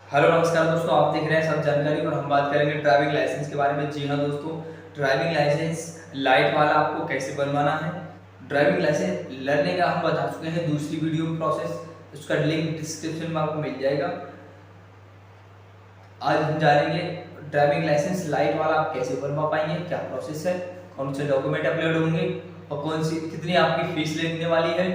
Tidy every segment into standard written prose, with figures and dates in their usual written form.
Hello नमस्कार दोस्तों, आप देख रहे हैं सब जानकारी और हम बात करेंगे ड्राइविंग लाइसेंस के बारे में। जी हाँ दोस्तों, ड्राइविंग लाइसेंस लाइट वाला आपको कैसे बनवाना है। ड्राइविंग लाइसेंस लर्निंग का हम बता चुके हैं दूसरी वीडियो प्रोसेस, उसका लिंक डिस्क्रिप्शन में आपको मिल जाएगा। आज हम जानेंगे ड्राइविंग लाइसेंस लाइट वाला आप कैसे बनवा पाएंगे, क्या प्रोसेस है, कौन से डॉक्यूमेंट अपलोड होंगे और कौन सी कितनी आपकी फीस लगने वाली है।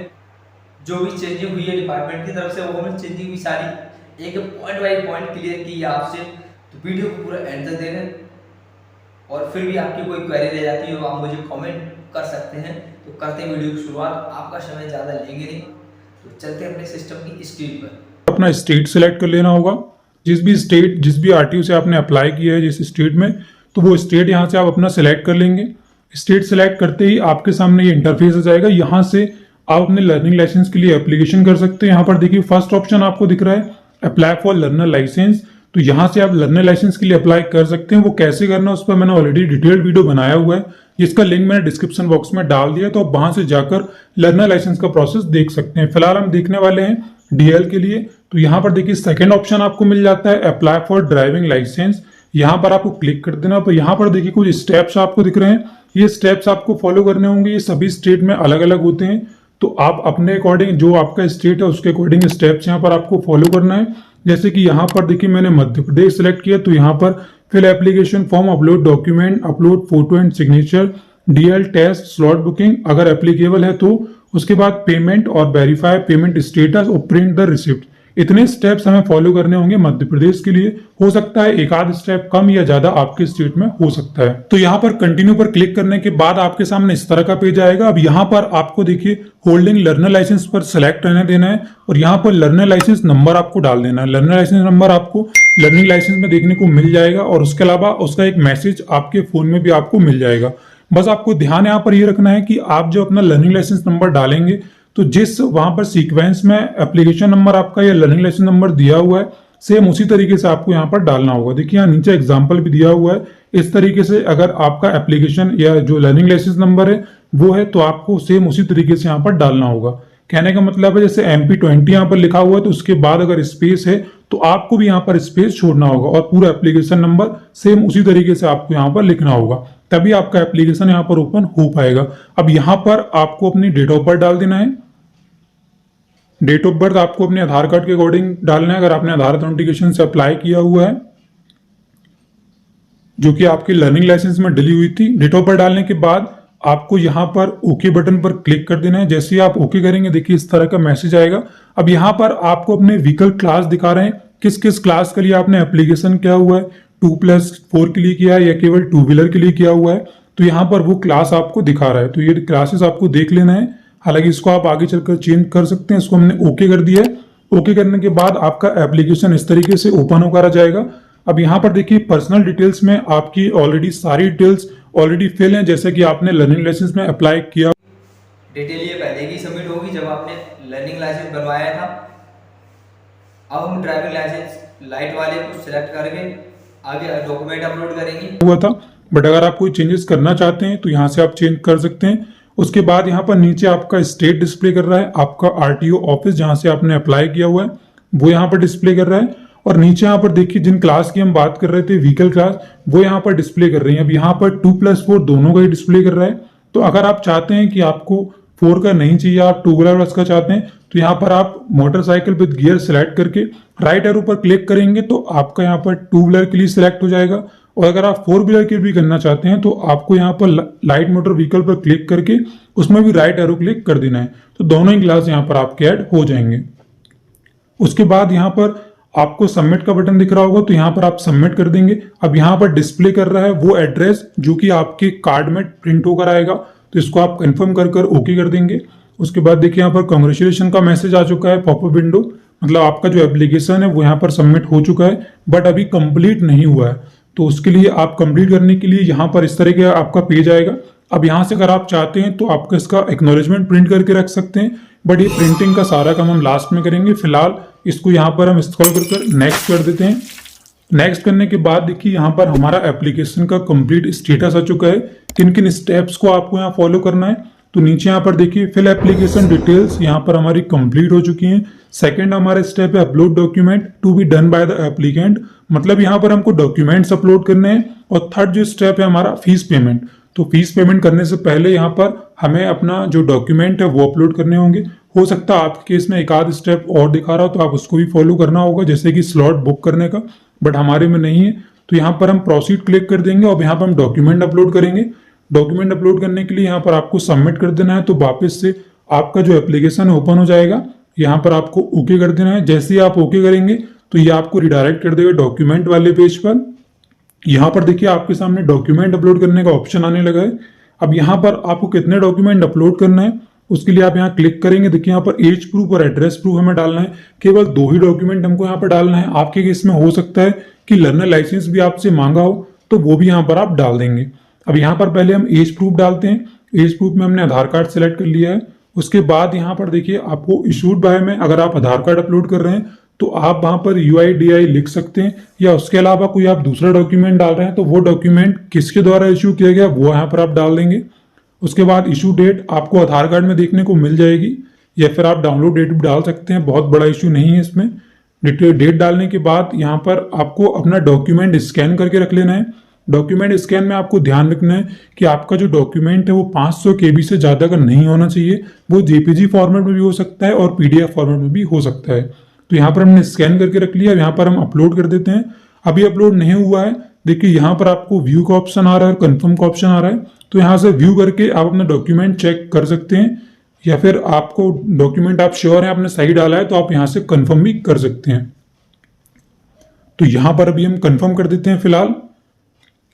जो भी चेंजिंग हुई है डिपार्टमेंट की तरफ से वो हमें चेंजिंग भी सारी एक पॉइंट बाई पॉइंट क्लियर की है आपसे, तो वीडियो को पूरा एंड तक देखें। और फिर भी आपकी कोई क्वेरी रह जाती है तो आप मुझे कमेंट कर सकते हैं। तो करते हैं वीडियो की शुरुआत, आपका समय ज़्यादा लेंगे नहीं, तो चलते हैं अपने सिस्टम की स्क्रीन पर। अपना स्टेट सेलेक्ट कर लेना होगा। जिस भी आरटीओ से आपने अप्लाई किया है जिस स्टेट में, तो वो स्टेट यहाँ से आप अपना सेलेक्ट कर लेंगे। स्टेट सेलेक्ट करते ही आपके सामने ये इंटरफेस आ जाएगा। यहाँ से आप अपने लर्निंग लाइसेंस के लिए एप्लीकेशन कर सकते हैं। यहाँ पर देखिए फर्स्ट ऑप्शन आपको दिख रहा है अप्लाई फॉर लर्नर लाइसेंस। तो यहाँ से आप लर्नर लाइसेंस के लिए अप्लाई कर सकते हैं। वो कैसे करना है उस पर मैंने ऑलरेडी डिटेल्ड वीडियो बनाया हुआ है, जिसका लिंक मैंने डिस्क्रिप्शन बॉक्स में डाल दिया, तो आप वहां से जाकर लर्नर लाइसेंस का प्रोसेस देख सकते हैं। फिलहाल हम देखने वाले हैं डीएल के लिए। तो यहाँ पर देखिए सेकंड ऑप्शन आपको मिल जाता है अप्लाई फॉर ड्राइविंग लाइसेंस। यहाँ पर आपको क्लिक कर देना। तो यहाँ पर देखिए कुछ स्टेप्स आपको दिख रहे हैं, ये स्टेप्स आपको फॉलो करने होंगे। ये सभी स्टेट में अलग अलग होते हैं, तो आप अपने अकॉर्डिंग जो आपका स्टेट है उसके अकॉर्डिंग स्टेप्स यहाँ पर आपको फॉलो करना है। जैसे कि यहाँ पर देखिए मैंने मध्य प्रदेश सेलेक्ट किया, तो यहाँ पर fill application form, upload document, upload photo and signature, DL test, slot booking अगर एप्लीकेबल है तो, उसके बाद पेमेंट और वेरीफाई पेमेंट स्टेटस और प्रिंट द रिसिप्ट। इतने स्टेप्स हमें फॉलो करने होंगे मध्य प्रदेश के लिए। हो सकता है एक आध स्टेप कम या ज्यादा आपके स्टेट में हो सकता है। तो यहाँ पर कंटिन्यू पर क्लिक करने के बाद आपके सामने इस तरह का पेज आएगा। अब यहाँ पर आपको देखिए होल्डिंग लर्नर लाइसेंस पर सिलेक्ट रहने देना है और यहाँ पर लर्नर लाइसेंस नंबर आपको डाल देना है। लर्नर लाइसेंस नंबर आपको लर्निंग लाइसेंस में देखने को मिल जाएगा और उसके अलावा उसका एक मैसेज आपके फोन में भी आपको मिल जाएगा। बस आपको ध्यान यहाँ पर ये रखना है कि आप जो अपना लर्निंग लाइसेंस नंबर डालेंगे, तो जिस वहां पर सीक्वेंस में एप्लीकेशन नंबर आपका या लर्निंग लाइसेंस नंबर दिया हुआ है, सेम उसी तरीके से आपको यहाँ पर डालना होगा। देखिए यहाँ नीचे एग्जाम्पल भी दिया हुआ है। इस तरीके से अगर आपका एप्लीकेशन या जो लर्निंग लाइसेंस नंबर है वो है, तो आपको सेम उसी तरीके से यहाँ पर डालना होगा। कहने का मतलब है जैसे MP20 यहाँ पर लिखा हुआ है, तो उसके बाद अगर स्पेस है तो आपको भी यहाँ पर स्पेस छोड़ना होगा और पूरा एप्लीकेशन नंबर सेम उसी तरीके से आपको यहाँ पर लिखना होगा, तभी आपका एप्लीकेशन यहाँ पर ओपन हो पाएगा। अब यहाँ पर आपको अपनी डेट ऑफ बर्थ डाल देना है। डेट ऑफ बर्थ आपको अपने आधार कार्ड के अकॉर्डिंग डालना है, अगर आपने आधार ऑथेंटिकेशन से अप्लाई किया हुआ है, जो कि आपके लर्निंग लाइसेंस में डली हुई थी। डेट ऑफ बर्थ डालने के बाद आपको यहाँ पर ओके बटन पर क्लिक कर देना है। जैसे ही आप ओके करेंगे देखिए इस तरह का मैसेज आएगा। अब यहाँ पर आपको अपने व्हीकल क्लास दिखा रहे हैं, किस किस क्लास के लिए आपने एप्लीकेशन किया हुआ है, 2+4 के लिए किया है या केवल 2 व्हीलर के लिए किया हुआ है। तो यहाँ पर वो क्लास आपको दिखा रहा है, तो ये क्लासेस आपको देख लेना है। हालांकि इसको आप आगे चलकर चेंज कर सकते हैं। इसको हमने ओके कर दिया है। ओके करने के बाद आपका एप्लीकेशन इस तरीके से ओपन होकर आ जाएगा। अब यहाँ पर देखिए पर्सनल डिटेल्स में आपकी ऑलरेडी सारी डिटेल्स ऑलरेडी फिल हैं, जैसे कि आपने लर्निंग लाइसेंस में अप्लाई किया। डिटेल ये पहले की सबमिट होगी जब आपने लर्निंग लाइसेंस बनवाया था। अब हम ड्राइविंग लाइसेंस लाइट वाले को सिलेक्ट करके आगे डॉक्यूमेंट अपलोड करेंगे हुआ था, बट अगर आप कोई चेंजेस करना चाहते हैं तो यहाँ से आप चेंज कर सकते हैं। उसके बाद यहाँ पर नीचे आपका स्टेट डिस्प्ले कर रहा है, आपका आरटीओ ऑफिस जहाँ से आपने अप्लाई किया हुआ है वो यहाँ पर डिस्प्ले कर रहा है। और नीचे यहाँ पर देखिए जिन क्लास की हम बात कर रहे थे व्हीकल क्लास, वो यहाँ पर डिस्प्ले कर रही है। अब यहाँ पर 2+4 दोनों का ही डिस्प्ले कर रहा है। तो अगर आप चाहते हैं कि आपको 4 का नहीं चाहिए, आप 2 व्हीलर का चाहते हैं, तो यहाँ पर आप मोटरसाइकिल विद गियर सेलेक्ट करके राइट एरो पर क्लिक करेंगे तो आपका यहाँ पर 2 व्हीलर के लिए सिलेक्ट हो जाएगा। और अगर आप 4 व्हीलर के भी करना चाहते हैं तो आपको यहाँ पर लाइट मोटर व्हीकल पर क्लिक करके उसमें भी राइट एरो क्लिक कर देना है, तो दोनों ही क्लास यहाँ पर आपके ऐड हो जाएंगे। उसके बाद यहाँ पर आपको सबमिट का बटन दिख रहा होगा, तो यहाँ पर आप सबमिट कर देंगे। अब यहाँ पर डिस्प्ले कर रहा है वो एड्रेस जो कि आपके कार्ड में प्रिंट होकर आएगा, तो इसको आप कंफर्म कर ओके कर देंगे। उसके बाद देखिए यहाँ पर कांग्रेचुलेशन का मैसेज आ चुका है पॉपअप विंडो, मतलब आपका जो एप्लीकेशन है वो यहाँ पर सबमिट हो चुका है, बट अभी कंप्लीट नहीं हुआ है। तो उसके लिए आप कंप्लीट करने के लिए यहाँ पर इस तरह का आपका पेज आएगा। अब यहाँ से अगर आप चाहते हैं तो आपका इसका एक्नॉलेजमेंट प्रिंट करके रख सकते हैं, बट ये प्रिंटिंग का सारा काम हम लास्ट में करेंगे। फिलहाल इसको यहाँ पर हम स्क्रॉल कर नेक्स्ट कर देते हैं। नेक्स्ट करने के बाद देखिए यहाँ पर हमारा एप्लीकेशन का कंप्लीट स्टेटस आ चुका है। किन किन स्टेप्स को आपको यहाँ फॉलो करना है तो नीचे यहाँ पर देखिए फिल एप्लीकेशन डिटेल्स यहाँ पर हमारी कंप्लीट हो चुकी हैं। सेकंड हमारा स्टेप है upload document to be done by the applicant, मतलब यहाँ पर हमको डॉक्यूमेंट्स अपलोड करने हैं। और थर्ड जो स्टेप है हमारा फीस पेमेंट, तो फीस पेमेंट करने से पहले यहाँ पर हमें अपना जो डॉक्यूमेंट है वो अपलोड करने होंगे। हो सकता है आपके केस में एक आध स्टेप और दिखा रहा हो तो आप उसको भी फॉलो करना होगा, जैसे कि स्लॉट बुक करने का, बट हमारे में नहीं है। तो यहाँ पर हम प्रोसीड क्लिक कर देंगे और यहाँ पर हम डॉक्यूमेंट अपलोड करेंगे। डॉक्यूमेंट अपलोड करने के लिए यहाँ पर आपको सबमिट कर देना है, तो वापस से आपका जो एप्लीकेशन है ओपन हो जाएगा। यहाँ पर आपको ओके कर देना है। जैसे ही आप ओके करेंगे तो ये आपको रिडायरेक्ट कर देगा डॉक्यूमेंट वाले पेज पर। यहाँ पर देखिए आपके सामने डॉक्यूमेंट अपलोड करने का ऑप्शन आने लगा है। अब यहाँ पर आपको कितने डॉक्यूमेंट अपलोड करना है उसके लिए आप यहाँ क्लिक करेंगे। देखिए यहाँ पर एज प्रूफ और एड्रेस प्रूफ हमें डालना है। केवल 2 ही डॉक्यूमेंट हमको यहाँ पर डालना है। आपके केस में हो सकता है कि लर्नर लाइसेंस भी आपसे मांगा हो तो वो भी यहाँ पर आप डाल देंगे। अब यहाँ पर पहले हम एज प्रूफ डालते हैं। एज प्रूफ में हमने आधार कार्ड सेलेक्ट कर लिया है। उसके बाद यहाँ पर देखिए आपको इशूड बाय में अगर आप आधार कार्ड अपलोड कर रहे हैं तो आप वहां पर UIDI लिख सकते हैं, या उसके अलावा कोई आप दूसरा डॉक्यूमेंट डाल रहे हैं तो वो डॉक्यूमेंट किसके द्वारा इशू किया गया वो यहाँ पर आप डाल देंगे। उसके बाद इशू डेट आपको आधार कार्ड में देखने को मिल जाएगी, या फिर आप डाउनलोड डेट भी डाल सकते हैं, बहुत बड़ा इशू नहीं है इसमें। डेट डालने के बाद यहाँ पर आपको अपना डॉक्यूमेंट स्कैन करके रख लेना है। डॉक्यूमेंट स्कैन में आपको ध्यान रखना है कि आपका जो डॉक्यूमेंट है वो 500 KB से ज़्यादा का नहीं होना चाहिए। वो JPG फॉर्मेट में भी हो सकता है और PDF फॉर्मेट में भी हो सकता है। तो यहाँ पर हमने स्कैन करके रख लिया। यहाँ पर हम अपलोड कर देते हैं। अभी अपलोड नहीं हुआ है, देखिए यहाँ पर आपको व्यू का ऑप्शन आ रहा है और कन्फर्म का ऑप्शन आ रहा है। तो यहाँ से व्यू करके आप अपना डॉक्यूमेंट चेक कर सकते हैं, या फिर आपको डॉक्यूमेंट आप श्योर है आपने सही डाला है तो आप यहाँ से कन्फर्म भी कर सकते हैं। तो यहाँ पर अभी हम कन्फर्म कर देते हैं फिलहाल।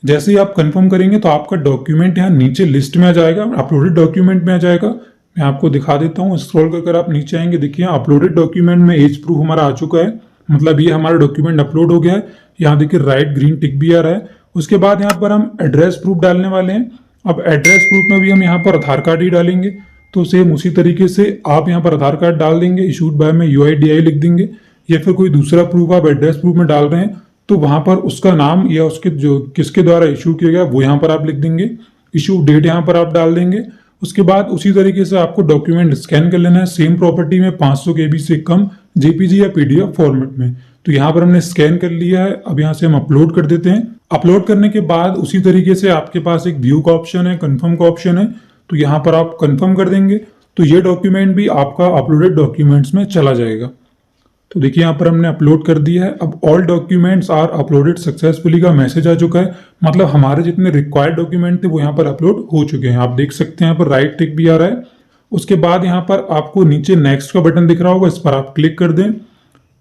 जैसे ही आप कंफर्म करेंगे तो आपका डॉक्यूमेंट यहाँ नीचे लिस्ट में आ जाएगा, अपलोडेड डॉक्यूमेंट में आ जाएगा। मैं आपको दिखा देता हूँ, स्क्रॉल कर आप नीचे आएंगे, देखिए अपलोडेड डॉक्यूमेंट में एज प्रूफ हमारा आ चुका है, मतलब ये हमारा डॉक्यूमेंट अपलोड हो गया है। यहाँ देखिए राइट ग्रीन टिक भी आ रहा है। उसके बाद यहाँ पर हम एड्रेस प्रूफ डालने वाले हैं। अब एड्रेस प्रूफ में भी हम यहाँ पर आधार कार्ड ही डालेंगे। तो सेम उसी तरीके से आप यहाँ पर आधार कार्ड डाल देंगे, इशूड बाय में UIDI लिख देंगे, या फिर कोई दूसरा प्रूफ आप एड्रेस प्रूफ में डाल रहे हैं तो वहां पर उसका नाम या उसके जो किसके द्वारा इशू किया गया वो यहाँ पर आप लिख देंगे। इशू डेट यहाँ पर आप डाल देंगे। उसके बाद उसी तरीके से आपको डॉक्यूमेंट स्कैन कर लेना है, सेम प्रॉपर्टी में 500 KB से कम JPG या PDF फॉर्मेट में। तो यहाँ पर हमने स्कैन कर लिया है। अब यहाँ से हम अपलोड कर देते हैं। अपलोड करने के बाद उसी तरीके से आपके पास एक व्यू का ऑप्शन है, कन्फर्म का ऑप्शन है, तो यहाँ पर आप कन्फर्म कर देंगे तो ये डॉक्यूमेंट भी आपका अपलोडेड डॉक्यूमेंट्स में चला जाएगा। तो देखिए यहाँ पर हमने अपलोड कर दिया है। अब all documents are uploaded successfully का मैसेज आ चुका है, मतलब हमारे जितने रिक्वायर्ड डॉक्यूमेंट थे वो यहाँ पर अपलोड हो चुके हैं। आप देख सकते हैं यहाँ पर राइट टिक भी आ रहा है। उसके बाद यहाँ पर आपको नीचे नेक्स्ट का बटन दिख रहा होगा, इस पर आप क्लिक कर दें।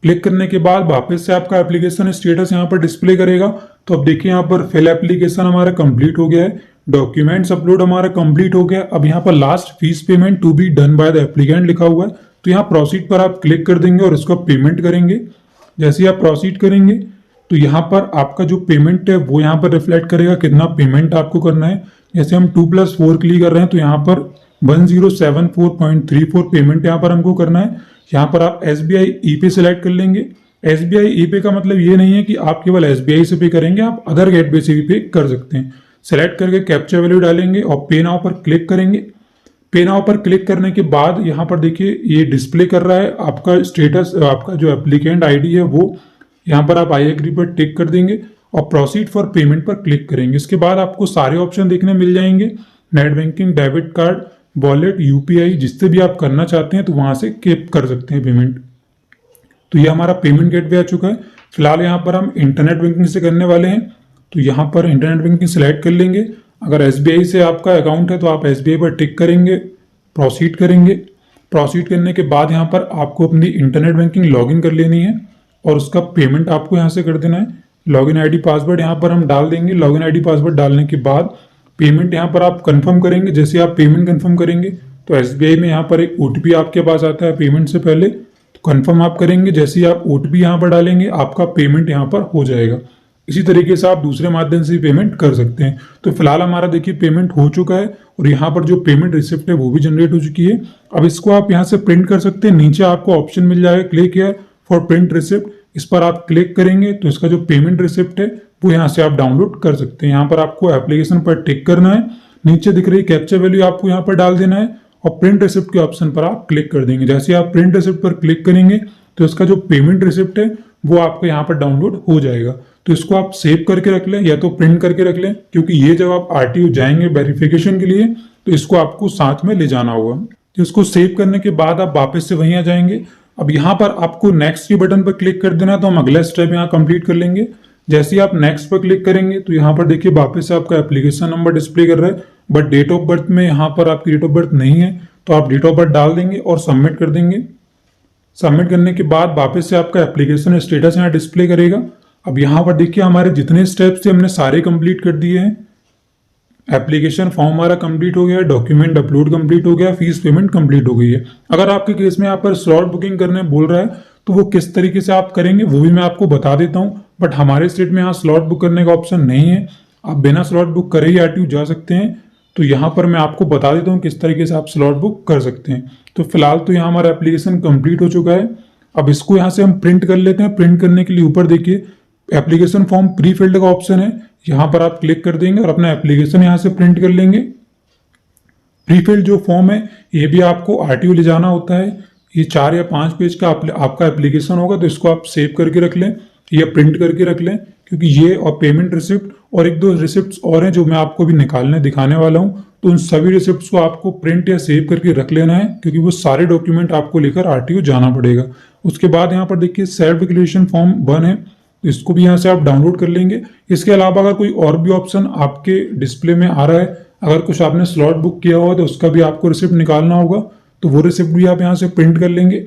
क्लिक करने के बाद वापस से आपका एप्लीकेशन स्टेटस यहाँ पर डिस्प्ले करेगा। तो अब देखिए यहाँ पर फिल एप्लीकेशन हमारा कंप्लीट हो गया है, डॉक्यूमेंट्स अपलोड हमारा कंप्लीट हो गया। अब यहाँ पर last fees payment to be done by the applicant लिखा हुआ है, तो यहाँ प्रोसीड पर आप क्लिक कर देंगे और इसको पेमेंट करेंगे। जैसे ही आप प्रोसीड करेंगे तो यहाँ पर आपका जो पेमेंट है वो यहाँ पर रिफ्लेक्ट करेगा कितना पेमेंट आपको करना है। जैसे हम 2+4 के लिए कर रहे हैं तो यहाँ पर 1074.34 पेमेंट यहाँ पर हमको करना है। यहाँ पर आप SBI E-Pay सेलेक्ट कर लेंगे। SBI E-Pay का मतलब ये नहीं है कि आप केवल SBI से पे करेंगे, आप अदर गेटवे से भी पे कर सकते हैं। सेलेक्ट करके कैप्चा वैल्यू डालेंगे और पे नाउ पर क्लिक करेंगे। पे नाउ पर क्लिक करने के बाद यहाँ पर देखिए ये डिस्प्ले कर रहा है आपका स्टेटस, आपका जो एप्लीकेंट ID है वो। यहाँ पर आप आई एग्री पर टिक कर देंगे और प्रोसीड फॉर पेमेंट पर क्लिक करेंगे। इसके बाद आपको सारे ऑप्शन देखने मिल जाएंगे, net banking, debit card, wallet, UPI, जिससे भी आप करना चाहते हैं तो वहां से कर सकते हैं पेमेंट। तो ये हमारा पेमेंट गेटवे आ चुका है। फिलहाल यहाँ पर हम इंटरनेट बैंकिंग से करने वाले हैं, तो यहाँ पर इंटरनेट बैंकिंग सेलेक्ट कर लेंगे। अगर SBI से आपका अकाउंट है तो आप SBI पर टिक करेंगे, प्रोसीड करेंगे। प्रोसीड करने के बाद यहाँ पर आपको अपनी इंटरनेट बैंकिंग लॉगिन कर लेनी है और उसका पेमेंट आपको यहाँ से कर देना है। लॉगिन ID पासवर्ड यहाँ पर हम डाल देंगे। लॉगिन ID पासवर्ड डालने के बाद पेमेंट यहाँ पर आप कंफर्म करेंगे। जैसे आप पेमेंट कंफर्म करेंगे तो SBI में यहाँ पर एक OTP आपके पास आता है पेमेंट से पहले, तो कंफर्म आप करेंगे। जैसे ही आप OTP यहाँ पर डालेंगे आपका पेमेंट यहाँ पर हो जाएगा। इसी तरीके से आप दूसरे माध्यम से पेमेंट कर सकते हैं। तो फिलहाल हमारा देखिए पेमेंट हो चुका है और यहाँ पर जो पेमेंट रिसिप्ट है वो भी जनरेट हो चुकी है। अब इसको आप यहाँ से प्रिंट कर सकते हैं। नीचे आपको ऑप्शन मिल जाएगा click here for print receipt, इस पर आप क्लिक करेंगे तो इसका जो पेमेंट रिसिप्ट है वो यहाँ से आप डाउनलोड कर सकते हैं। यहाँ पर आपको एप्लीकेशन पर टिक करना है, नीचे दिख रही कैप्चा वैल्यू आपको यहाँ पर डाल देना है और प्रिंट रिसिप्ट के ऑप्शन पर आप क्लिक कर देंगे। जैसे आप प्रिंट रिसिप्ट पर क्लिक करेंगे तो इसका जो पेमेंट रिसिप्ट है वो आपको यहाँ पर डाउनलोड हो जाएगा। तो इसको आप सेव करके रख लें या तो प्रिंट करके रख लें, क्योंकि ये जब आप आरटीओ जाएंगे वेरिफिकेशन के लिए तो इसको आपको साथ में ले जाना होगा। तो इसको सेव करने के बाद आप वापस से वहीं आ जाएंगे। अब यहाँ पर आपको नेक्स्ट के बटन पर क्लिक कर देना, तो हम अगला स्टेप यहाँ कंप्लीट कर लेंगे। जैसे ही आप नेक्स्ट पर क्लिक करेंगे तो यहाँ पर देखिए वापस से आपका एप्लीकेशन नंबर डिस्प्ले कर रहा है, बट डेट ऑफ बर्थ में यहाँ पर आपकी डेट ऑफ बर्थ नहीं है, तो आप डेट ऑफ बर्थ डाल देंगे और सबमिट कर देंगे। सबमिट करने के बाद वापस से आपका एप्लीकेशन स्टेटस यहाँ डिस्प्ले करेगा। अब यहाँ पर देखिए हमारे जितने स्टेप्स थे हमने सारे कंप्लीट कर दिए हैं। एप्लीकेशन फॉर्म हमारा कंप्लीट हो गया, डॉक्यूमेंट अपलोड कंप्लीट हो गया, फीस पेमेंट कंप्लीट हो गई है। अगर आपके केस में यहाँ पर स्लॉट बुकिंग करने बोल रहा है तो वो किस तरीके से आप करेंगे वो भी मैं आपको बता देता हूँ, बट हमारे स्टेट में यहाँ स्लॉट बुक करने का ऑप्शन नहीं है। आप बिना स्लॉट बुक करे ही आरटीओ जा सकते हैं। तो यहाँ पर मैं आपको बता देता हूँ किस तरीके से आप स्लॉट बुक कर सकते हैं। तो फिलहाल तो यहाँ हमारा एप्लीकेशन कंप्लीट हो चुका है। अब इसको यहाँ से हम प्रिंट कर लेते हैं। प्रिंट करने के लिए ऊपर देखिए एप्लीकेशन फॉर्म प्री फिल्ड का ऑप्शन है, यहाँ पर आप क्लिक कर देंगे और अपना एप्लीकेशन यहाँ से प्रिंट कर लेंगे। प्री फिल्ड जो फॉर्म है ये भी आपको आरटीओ ले जाना होता है। ये 4 या 5 पेज का आपका एप्लीकेशन होगा, तो इसको आप सेव करके रख लें या प्रिंट करके रख लें, क्योंकि ये और पेमेंट रिसिप्ट और 1-2 रिसिप्ट्स और हैं जो मैं आपको भी दिखाने वाला हूँ। तो उन सभी रिसिप्ट्स को आपको प्रिंट या सेव करके रख लेना है, क्योंकि वो सारे डॉक्यूमेंट आपको लेकर आरटीओ जाना पड़ेगा। उसके बाद यहाँ पर देखिए सेल्फ डिक्लेरेशन फॉर्म 1 है, तो इसको भी यहाँ से आप डाउनलोड कर लेंगे। इसके अलावा अगर कोई और भी ऑप्शन आपके डिस्प्ले में आ रहा है, अगर कुछ आपने स्लॉट बुक किया हुआ तो उसका भी आपको रिसिप्ट निकालना होगा, तो वो रिसिप्ट भी आप यहाँ से प्रिंट कर लेंगे।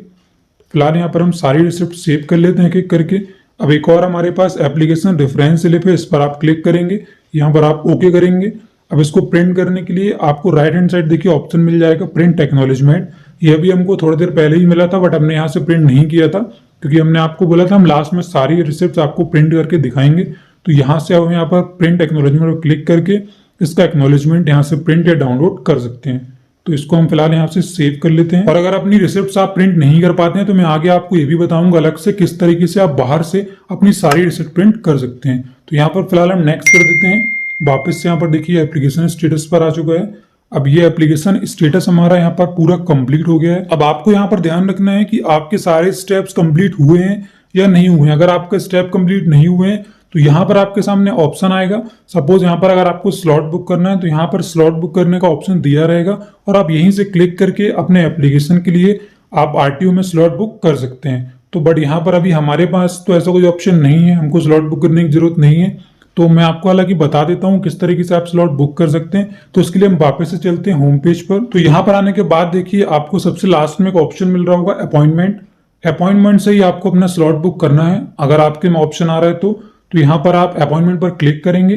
फिलहाल यहाँ पर हम सारी रिसिप्ट सेव कर लेते हैं एक एक करके। अब एक और हमारे पास एप्लीकेशन रेफरेंस स्लिप है, इस पर आप क्लिक करेंगे, यहाँ पर आप ओके करेंगे। अब इसको प्रिंट करने के लिए आपको राइट हैंड साइड देखिए ऑप्शन मिल जाएगा प्रिंट एक्नॉलेजमेंट। ये भी हमको थोड़ी देर पहले ही मिला था, बट हमने यहाँ से प्रिंट नहीं किया था, क्योंकि हमने आपको बोला था हम लास्ट में सारी रिसिप्ट आपको प्रिंट करके दिखाएंगे। तो यहाँ से आप यहाँ पर प्रिंट एक्नॉलेजमेंट पर क्लिक करके इसका एक्नॉलेजमेंट यहाँ से प्रिंट या डाउनलोड कर सकते हैं। तो इसको हम फिलहाल यहाँ से सेव कर लेते हैं। और अगर अपनी रिसिप्ट्स आप प्रिंट नहीं कर पाते हैं तो मैं आगे आपको ये भी बताऊंगा अलग से किस तरीके से आप बाहर से अपनी सारी रिसिप्ट प्रिंट कर सकते हैं। तो यहाँ पर फिलहाल हम नेक्स्ट कर देते हैं। वापस से यहाँ पर देखिए एप्लीकेशन स्टेटस पर आ चुका है। अब ये एप्लीकेशन स्टेटस हमारा यहाँ पर पूरा कंप्लीट हो गया है। अब आपको यहाँ पर ध्यान रखना है कि आपके सारे स्टेप्स कंप्लीट हुए हैं या नहीं हुए हैं। अगर आपके स्टेप कंप्लीट नहीं हुए हैं तो यहाँ पर आपके सामने ऑप्शन आएगा। सपोज यहाँ पर अगर आपको स्लॉट बुक करना है तो यहाँ पर स्लॉट बुक करने का ऑप्शन दिया रहेगा और आप यहीं से क्लिक करके अपने एप्लीकेशन के लिए आप आरटीओ में स्लॉट बुक कर सकते हैं। तो बट यहाँ पर अभी हमारे पास तो ऐसा कोई ऑप्शन नहीं है, हमको स्लॉट बुक करने की जरूरत नहीं है। तो मैं आपको हालांकि बता देता हूँ किस तरीके से आप स्लॉट बुक कर सकते हैं। तो इसके लिए हम वापस से चलते हैं होम पेज पर। तो यहाँ पर आने के बाद देखिए आपको सबसे लास्ट में एक ऑप्शन मिल रहा होगा अपॉइंटमेंट। अपॉइंटमेंट से ही आपको अपना स्लॉट बुक करना है। अगर आपके में ऑप्शन आ रहा है तो यहाँ पर आप अपॉइंटमेंट पर क्लिक करेंगे।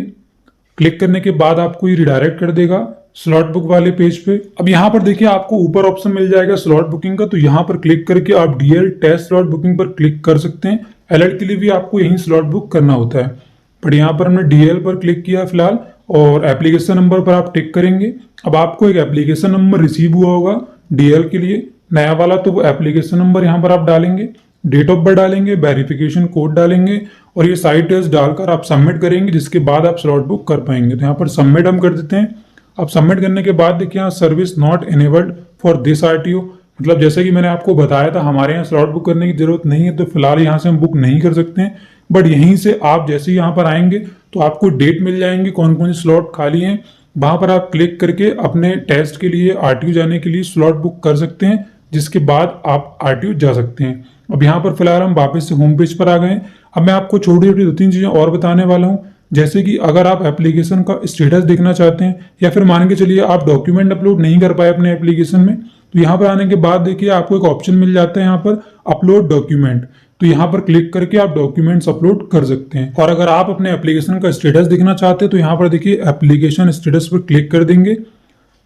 क्लिक करने के बाद आपको ये रिडायरेक्ट कर देगा स्लॉट बुक वाले पेज पे। अब यहाँ पर देखिए आपको ऊपर ऑप्शन मिल जाएगा स्लॉट बुकिंग का, तो यहाँ पर क्लिक करके आप डीएल टेस्ट स्लॉट बुकिंग पर क्लिक कर सकते हैं। एलएड के लिए भी आपको यही स्लॉट बुक करना होता है, बट यहाँ पर हमने डीएल पर क्लिक किया फिलहाल और एप्लीकेशन नंबर पर आप टिक करेंगे। अब आपको एक एप्लीकेशन नंबर रिसीव हुआ होगा डीएल के लिए नया वाला, तो वो एप्लीकेशन नंबर यहाँ पर आप डालेंगे, डेट ऑफ बर्थ डालेंगे, वेरिफिकेशन कोड डालेंगे और ये साइट टेस्ट डालकर आप सबमिट करेंगे, जिसके बाद आप स्लॉट बुक कर पाएंगे। तो यहाँ पर सबमिट हम कर देते हैं। अब सबमिट करने के बाद देखिए यहाँ service not enabled for this RTO, मतलब जैसे कि मैंने आपको बताया था हमारे यहाँ स्लॉट बुक करने की जरूरत नहीं है, तो फिलहाल यहाँ से हम बुक नहीं कर सकते हैं। बट यहीं से आप जैसे ही यहाँ पर आएंगे तो आपको डेट मिल जाएंगे कौन कौन से स्लॉट खाली हैं, वहां पर आप क्लिक करके अपने टेस्ट के लिए आरटीओ जाने के लिए स्लॉट बुक कर सकते हैं, जिसके बाद आप आरटीओ जा सकते हैं। अब यहाँ पर फिलहाल हम वापस से होम पेज पर आ गए। अब मैं आपको छोटी छोटी 2-3 चीजें और बताने वाला हूँ, जैसे कि अगर आप एप्लीकेशन का स्टेटस देखना चाहते हैं या फिर मान के चलिए आप डॉक्यूमेंट अपलोड नहीं कर पाए अपने एप्लीकेशन में, तो यहाँ पर आने के बाद देखिए आपको एक ऑप्शन मिल जाता है यहाँ पर अपलोड डॉक्यूमेंट। तो यहाँ पर क्लिक करके आप डॉक्यूमेंट्स अपलोड कर सकते हैं। और अगर आप अपने एप्लीकेशन का स्टेटस देखना चाहते हैं तो यहाँ पर देखिए एप्लीकेशन स्टेटस पर क्लिक कर देंगे,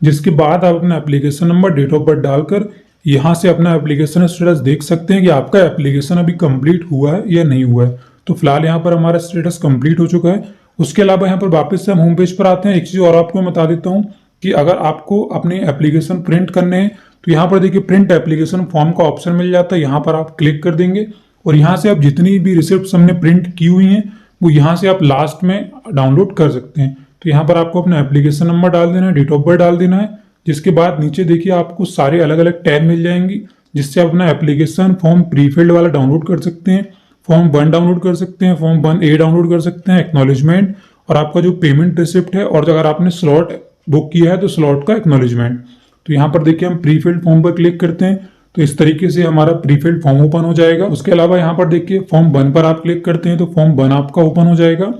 जिसके बाद आप अपना application number, date of birth डालकर यहाँ से अपना एप्लीकेशन स्टेटस देख सकते हैं कि आपका एप्लीकेशन अभी कंप्लीट हुआ है या नहीं हुआ है। तो फिलहाल यहाँ पर हमारा स्टेटस कंप्लीट हो चुका है। उसके अलावा यहाँ पर वापस से हम होम पेज पर आते हैं। एक चीज और आपको मैं बता देता हूँ कि अगर आपको अपने एप्लीकेशन प्रिंट करने हैं तो यहाँ पर देखिए प्रिंट एप्लीकेशन फॉर्म का ऑप्शन मिल जाता है, यहाँ पर आप क्लिक कर देंगे और यहाँ से आप जितनी भी रिसिप्ट हमने प्रिंट की हुई हैं वो यहाँ से आप लास्ट में डाउनलोड कर सकते हैं। तो यहाँ पर आपको अपना एप्लीकेशन नंबर डाल देना है, डेट ऑफ बर्थ डाल देना है। जिसके बाद नीचे देखिए आपको सारे अलग अलग टैब मिल जाएंगी, जिससे आप अपना एप्लीकेशन फॉर्म प्रीफिल्ड वाला डाउनलोड कर सकते हैं, फॉर्म 1 डाउनलोड कर सकते हैं, फॉर्म 1A डाउनलोड कर सकते हैं, एक्नॉलेजमेंट और आपका जो पेमेंट रिसिप्ट है, और अगर आपने स्लॉट बुक किया है तो स्लॉट का एक्नॉलेजमेंट। तो यहाँ पर देखिए हम प्रीफिल्ड फॉर्म पर क्लिक करते हैं तो इस तरीके से हमारा प्रीफिल्ड फॉर्म ओपन हो जाएगा। उसके अलावा यहाँ पर देखिए फॉर्म 1 पर आप क्लिक करते हैं तो फॉर्म 1 आपका ओपन हो जाएगा।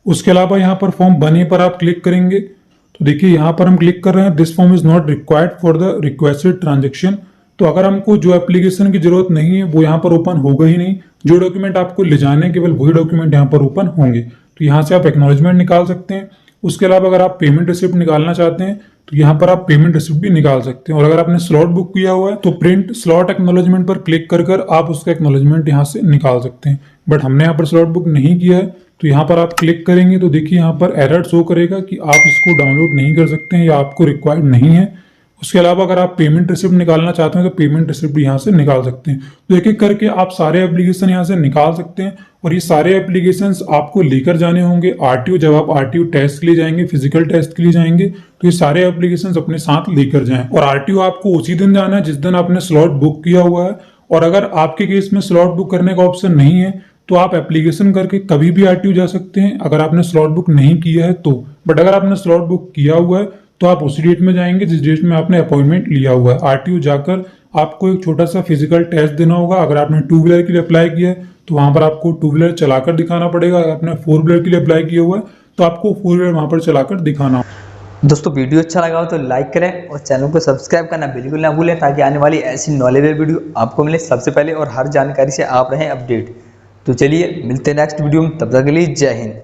उसके अलावा यहाँ पर फॉर्म 1A पर आप क्लिक करेंगे तो देखिए यहाँ पर हम क्लिक कर रहे हैं this form is not required for the requested transaction. तो अगर हमको जो एप्लीकेशन की जरूरत नहीं है वो यहाँ पर ओपन होगा ही नहीं, जो डॉक्यूमेंट आपको ले जाने केवल वही डॉक्यूमेंट यहाँ पर ओपन होंगे। तो यहाँ से आप एक्नॉलेजमेंट निकाल सकते हैं। उसके अलावा अगर आप पेमेंट रिसिप्ट निकालना चाहते हैं तो यहाँ पर आप पेमेंट रिसिप्ट भी निकाल सकते हैं। और अगर आपने स्लॉट बुक किया हुआ है तो प्रिंट स्लॉट एक्नॉलेजमेंट पर क्लिक कर आप उसका एक्नॉलेजमेंट यहाँ से निकाल सकते हैं। बट हमने यहाँ पर स्लॉट बुक नहीं किया है तो यहाँ पर आप क्लिक करेंगे तो देखिए यहाँ पर एरर शो करेगा कि आप इसको डाउनलोड नहीं कर सकते हैं या आपको रिक्वायर्ड नहीं है। उसके अलावा अगर आप पेमेंट रिसिप्ट निकालना चाहते हैं तो पेमेंट रिसिप्ट यहाँ से निकाल सकते हैं। तो एक एक करके आप सारे एप्लीकेशन यहाँ से निकाल सकते हैं और ये सारे एप्लीकेशंस आपको लेकर जाने होंगे आरटीओ। जब आप आरटीओ टेस्ट के लिए जाएंगे, फिजिकल टेस्ट के लिए जाएंगे तो ये सारे एप्लीकेशंस अपने साथ लेकर जाएं। और आरटीओ आपको उसी दिन जाना है जिस दिन आपने स्लॉट बुक किया हुआ है। और अगर आपके केस में स्लॉट बुक करने का ऑप्शन नहीं है तो आप एप्लीकेशन करके कभी भी आरटीओ जा सकते हैं अगर आपने स्लॉट बुक नहीं किया है तो। बट अगर आपने स्लॉट बुक किया हुआ है तो आप उसी डेट में जाएंगे जिस डेट में आपने अपॉइंटमेंट लिया हुआ है। आरटीओ जाकर आपको एक छोटा सा फिजिकल टेस्ट देना होगा। अगर आपने 2 व्हीलर के लिए अप्लाई किया है तो वहां पर आपको 2 व्हीलर चलाकर दिखाना पड़ेगा। अगर आपने 4 व्हीलर के लिए अप्लाई किया हुआ है तो आपको 4 व्हीलर वहां पर चलाकर दिखाना होगा। दोस्तों वीडियो अच्छा लगा हो तो लाइक करें और चैनल को सब्सक्राइब करना बिल्कुल ना भूलें ताकि आने वाली ऐसी नॉलेजेबल वीडियो आपको मिले सबसे पहले और हर जानकारी से आप रहें अपडेट। तो चलिए मिलते हैं नेक्स्ट वीडियो में, तब तक के लिए जय हिंद।